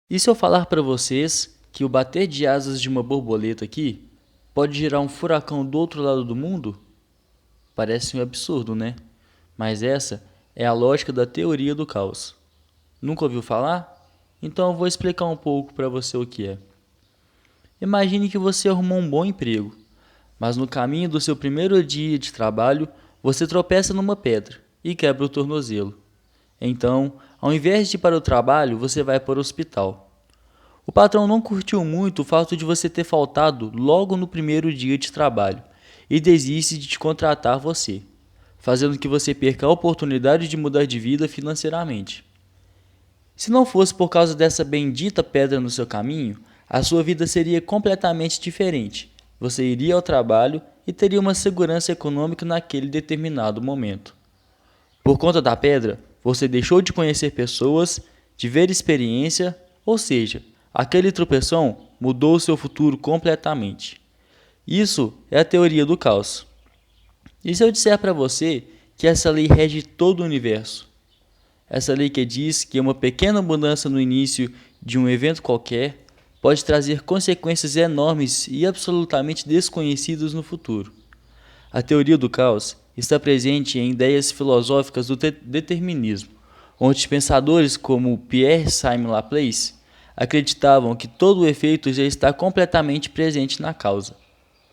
E se eu falar para vocês que o bater de asas de uma borboleta aqui pode gerar um furacão do outro lado do mundo? Parece um absurdo, né? Mas essa é a lógica da teoria do caos. Nunca ouviu falar? Então eu vou explicar um pouco para você o que é. Imagine que você arrumou um bom emprego, mas no caminho do seu primeiro dia de trabalho, você tropeça numa pedra e quebra o tornozelo. Então, ao invés de ir para o trabalho, você vai para o hospital. O patrão não curtiu muito o fato de você ter faltado logo no primeiro dia de trabalho e desiste de te contratar você, fazendo que você perca a oportunidade de mudar de vida financeiramente. Se não fosse por causa dessa bendita pedra no seu caminho, a sua vida seria completamente diferente. Você iria ao trabalho e teria uma segurança econômica naquele determinado momento. Por conta da pedra, você deixou de conhecer pessoas, de ver experiência, ou seja, aquele tropeção mudou o seu futuro completamente. Isso é a teoria do caos. E se eu disser para você que essa lei rege todo o universo? Essa lei que diz que uma pequena mudança no início de um evento qualquer pode trazer consequências enormes e absolutamente desconhecidas no futuro. A teoria do caos está presente em ideias filosóficas do determinismo, onde pensadores como Pierre-Simon Laplace acreditavam que todo o efeito já está completamente presente na causa.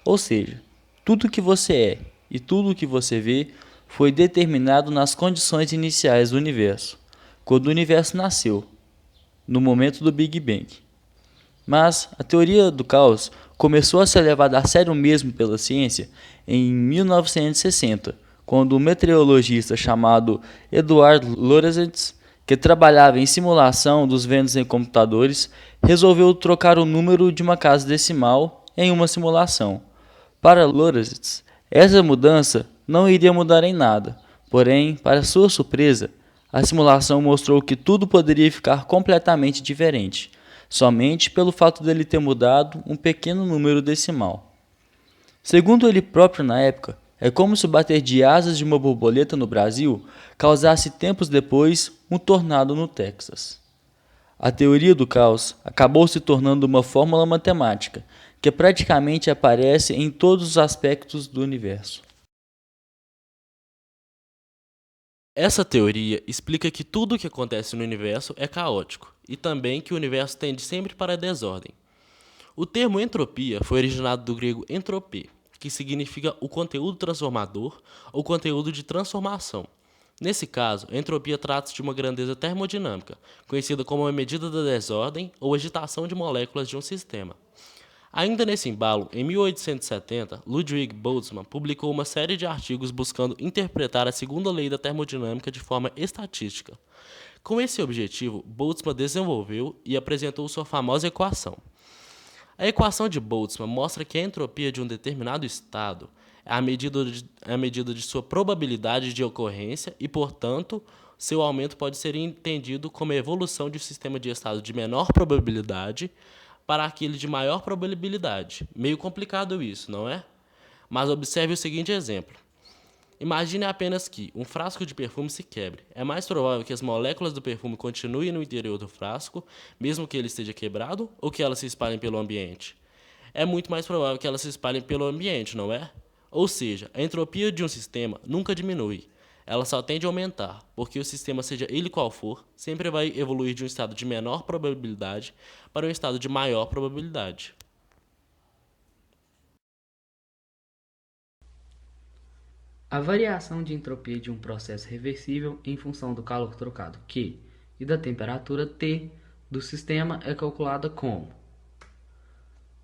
Ou seja, tudo o que você é e tudo o que você vê foi determinado nas condições iniciais do universo, quando o universo nasceu, no momento do Big Bang. Mas a teoria do caos começou a ser levada a sério mesmo pela ciência em 1960, quando um meteorologista chamado Edward Lorenz, que trabalhava em simulação dos ventos em computadores, resolveu trocar o número de uma casa decimal em uma simulação. Para Lorenz, essa mudança não iria mudar em nada, porém, para sua surpresa, a simulação mostrou que tudo poderia ficar completamente diferente, somente pelo fato dele ter mudado um pequeno número decimal. Segundo ele próprio na época, é como se o bater de asas de uma borboleta no Brasil causasse tempos depois um tornado no Texas. A teoria do caos acabou se tornando uma fórmula matemática que praticamente aparece em todos os aspectos do universo. Essa teoria explica que tudo o que acontece no universo é caótico e também que o universo tende sempre para a desordem. O termo entropia foi originado do grego entropê, que significa o conteúdo transformador ou conteúdo de transformação. Nesse caso, a entropia trata-se de uma grandeza termodinâmica, conhecida como a medida da desordem ou agitação de moléculas de um sistema. Ainda nesse embalo, em 1870, Ludwig Boltzmann publicou uma série de artigos buscando interpretar a segunda lei da termodinâmica de forma estatística. Com esse objetivo, Boltzmann desenvolveu e apresentou sua famosa equação. A equação de Boltzmann mostra que a entropia de um determinado estado é a medida de sua probabilidade de ocorrência e, portanto, seu aumento pode ser entendido como a evolução de um sistema de estado de menor probabilidade para aquele de maior probabilidade. Meio complicado isso, não é? Mas observe o seguinte exemplo. Imagine apenas que um frasco de perfume se quebre. É mais provável que as moléculas do perfume continuem no interior do frasco, mesmo que ele esteja quebrado, ou que elas se espalhem pelo ambiente? É muito mais provável que elas se espalhem pelo ambiente, não é? Ou seja, a entropia de um sistema nunca diminui. Ela só tende a aumentar, porque o sistema, seja ele qual for, sempre vai evoluir de um estado de menor probabilidade para um estado de maior probabilidade. A variação de entropia de um processo reversível em função do calor trocado Q e da temperatura T do sistema é calculada como.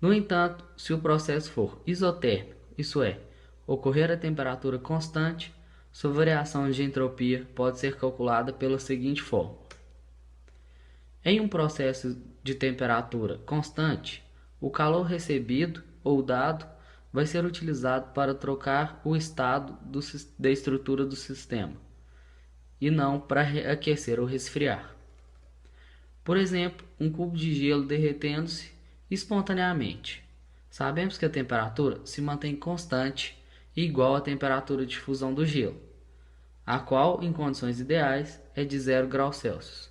No entanto, se o processo for isotérmico, isso é, ocorrer a temperatura constante, sua variação de entropia pode ser calculada pela seguinte fórmula. Em um processo de temperatura constante, o calor recebido ou dado vai ser utilizado para trocar o estado da estrutura do sistema. e não para aquecer ou resfriar. Por exemplo, um cubo de gelo derretendo-se espontaneamente. Sabemos que a temperatura se mantém constante e igual à temperatura de fusão do gelo, a qual, em condições ideais, é de 0 graus Celsius.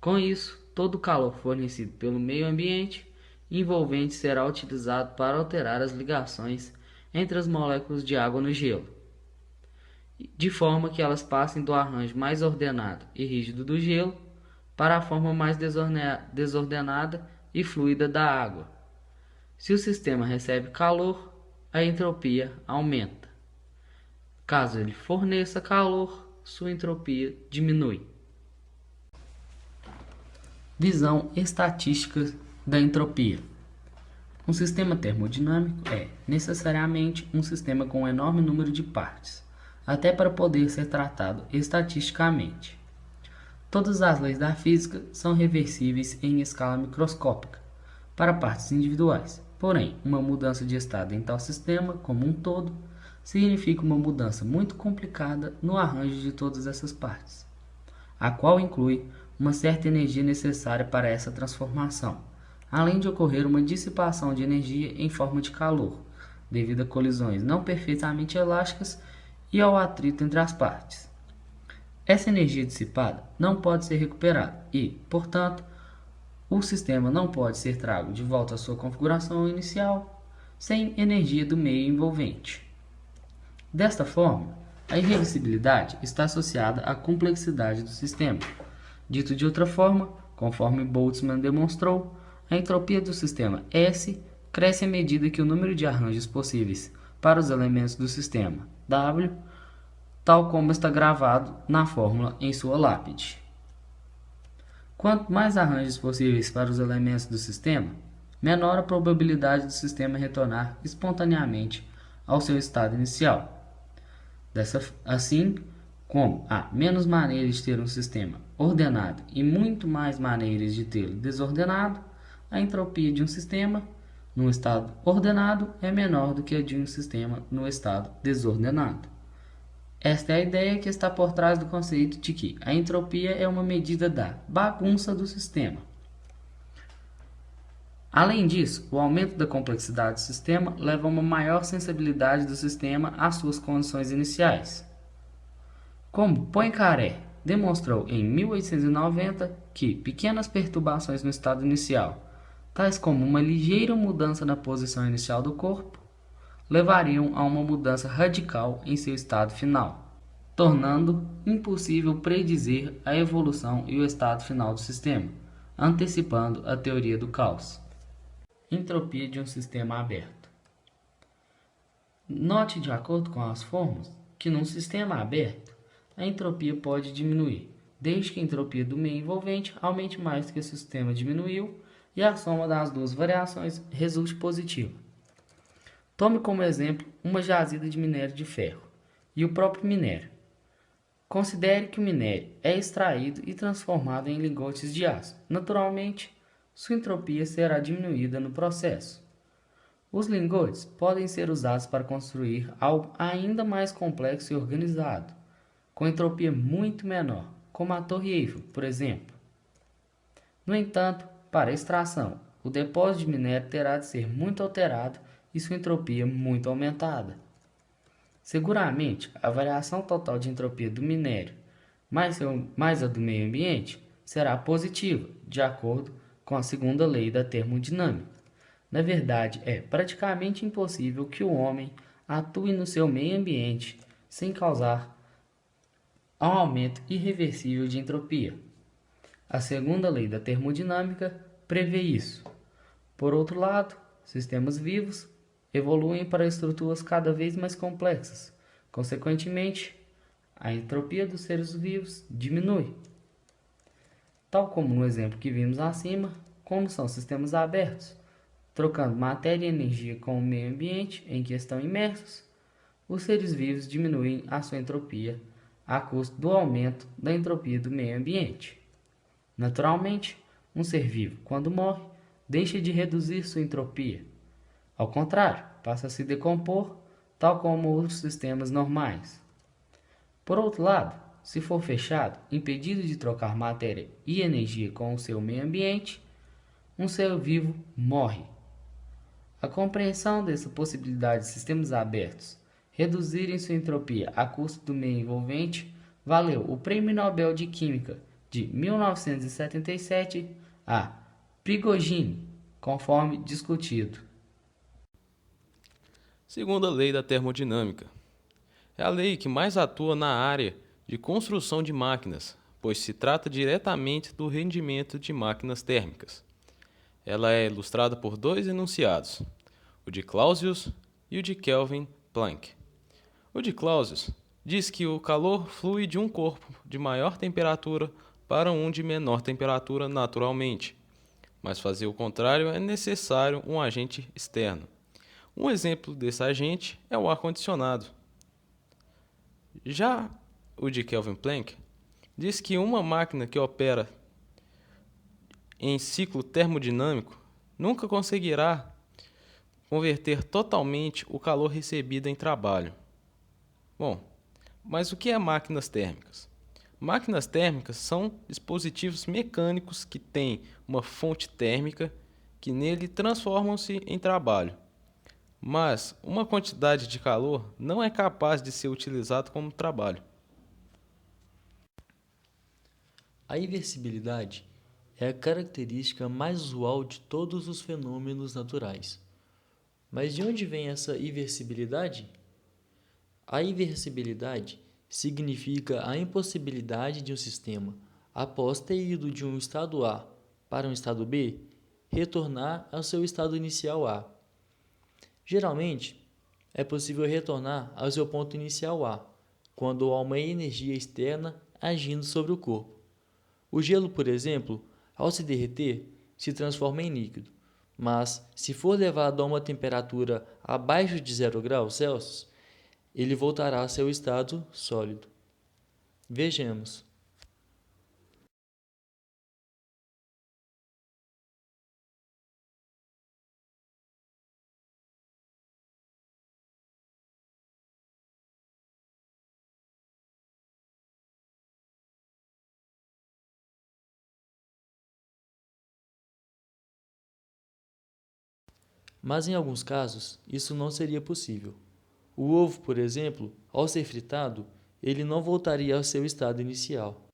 Com isso, todo o calor fornecido pelo meio ambiente envolvente será utilizado para alterar as ligações entre as moléculas de água no gelo, de forma que elas passem do arranjo mais ordenado e rígido do gelo para a forma mais desordenada e fluida da água. Se o sistema recebe calor, a entropia aumenta. Caso ele forneça calor, sua entropia diminui. Visão estatística da entropia. Um sistema termodinâmico é, necessariamente, um sistema com um enorme número de partes, até para poder ser tratado estatisticamente. Todas as leis da física são reversíveis em escala microscópica, para partes individuais. Porém, uma mudança de estado em tal sistema, como um todo, significa uma mudança muito complicada no arranjo de todas essas partes, a qual inclui uma certa energia necessária para essa transformação, além de ocorrer uma dissipação de energia em forma de calor, devido a colisões não perfeitamente elásticas e ao atrito entre as partes. Essa energia dissipada não pode ser recuperada e, portanto, o sistema não pode ser trago de volta à sua configuração inicial sem energia do meio envolvente. Desta forma, a irreversibilidade está associada à complexidade do sistema. Dito de outra forma, conforme Boltzmann demonstrou, a entropia do sistema S cresce à medida que o número de arranjos possíveis para os elementos do sistema W, tal como está gravado na fórmula em sua lápide. Quanto mais arranjos possíveis para os elementos do sistema, menor a probabilidade do sistema retornar espontaneamente ao seu estado inicial. Assim como há menos maneiras de ter um sistema ordenado e muito mais maneiras de tê-lo desordenado, a entropia de um sistema no estado ordenado é menor do que a de um sistema no estado desordenado. Esta é a ideia que está por trás do conceito de que a entropia é uma medida da bagunça do sistema. Além disso, o aumento da complexidade do sistema leva a uma maior sensibilidade do sistema às suas condições iniciais. Como Poincaré demonstrou em 1890 que pequenas perturbações no estado inicial, tais como uma ligeira mudança na posição inicial do corpo, levariam a uma mudança radical em seu estado final, tornando impossível predizer a evolução e o estado final do sistema, antecipando a teoria do caos. Entropia de um sistema aberto. Note, de acordo com as fórmulas, que num sistema aberto, a entropia pode diminuir, desde que a entropia do meio envolvente aumente mais do que o sistema diminuiu e a soma das duas variações resulte positiva. Tome como exemplo uma jazida de minério de ferro e o próprio minério. Considere que o minério é extraído e transformado em lingotes de aço. Naturalmente, sua entropia será diminuída no processo. Os lingotes podem ser usados para construir algo ainda mais complexo e organizado, com entropia muito menor, como a Torre Eiffel, por exemplo. No entanto, para a extração, o depósito de minério terá de ser muito alterado e sua entropia muito aumentada. Seguramente, a variação total de entropia do minério mais a do meio ambiente será positiva, de acordo com a segunda lei da termodinâmica. Na verdade, é praticamente impossível que o homem atue no seu meio ambiente sem causar um aumento irreversível de entropia. A segunda lei da termodinâmica prevê isso. Por outro lado, sistemas vivos evoluem para estruturas cada vez mais complexas. Consequentemente, a entropia dos seres vivos diminui. Tal como no exemplo que vimos acima, como são sistemas abertos, trocando matéria e energia com o meio ambiente em que estão imersos, os seres vivos diminuem a sua entropia a custo do aumento da entropia do meio ambiente. Naturalmente, um ser vivo, quando morre, deixa de reduzir sua entropia. Ao contrário, passa a se decompor, tal como os sistemas normais. Por outro lado, se for fechado, impedido de trocar matéria e energia com o seu meio ambiente, um ser vivo morre. A compreensão dessa possibilidade de sistemas abertos reduzirem sua entropia a custo do meio envolvente valeu o Prêmio Nobel de Química de 1977 a Prigogine, conforme discutido. Segunda lei da termodinâmica. É a lei que mais atua na área de construção de máquinas, pois se trata diretamente do rendimento de máquinas térmicas. Ela é ilustrada por dois enunciados, o de Clausius e o de Kelvin Planck. O de Clausius diz que o calor flui de um corpo de maior temperatura para um de menor temperatura naturalmente, mas fazer o contrário é necessário um agente externo. Um exemplo desse agente é o ar-condicionado. Já o de Kelvin Planck diz que uma máquina que opera em ciclo termodinâmico nunca conseguirá converter totalmente o calor recebido em trabalho. Bom, mas o que é máquinas térmicas? Máquinas térmicas são dispositivos mecânicos que têm uma fonte térmica que nele transformam-se em trabalho. Mas uma quantidade de calor não é capaz de ser utilizado como trabalho. A iversibilidade é a característica mais usual de todos os fenômenos naturais. Mas de onde vem essa iversibilidade? A iversibilidade significa a impossibilidade de um sistema, após ter ido de um estado A para um estado B, retornar ao seu estado inicial A. Geralmente, é possível retornar ao seu ponto inicial A, quando há uma energia externa agindo sobre o corpo. O gelo, por exemplo, ao se derreter, se transforma em líquido, mas se for levado a uma temperatura abaixo de 0 graus Celsius, ele voltará a seu estado sólido. Vejamos. Mas em alguns casos, isso não seria possível. O ovo, por exemplo, ao ser fritado, ele não voltaria ao seu estado inicial.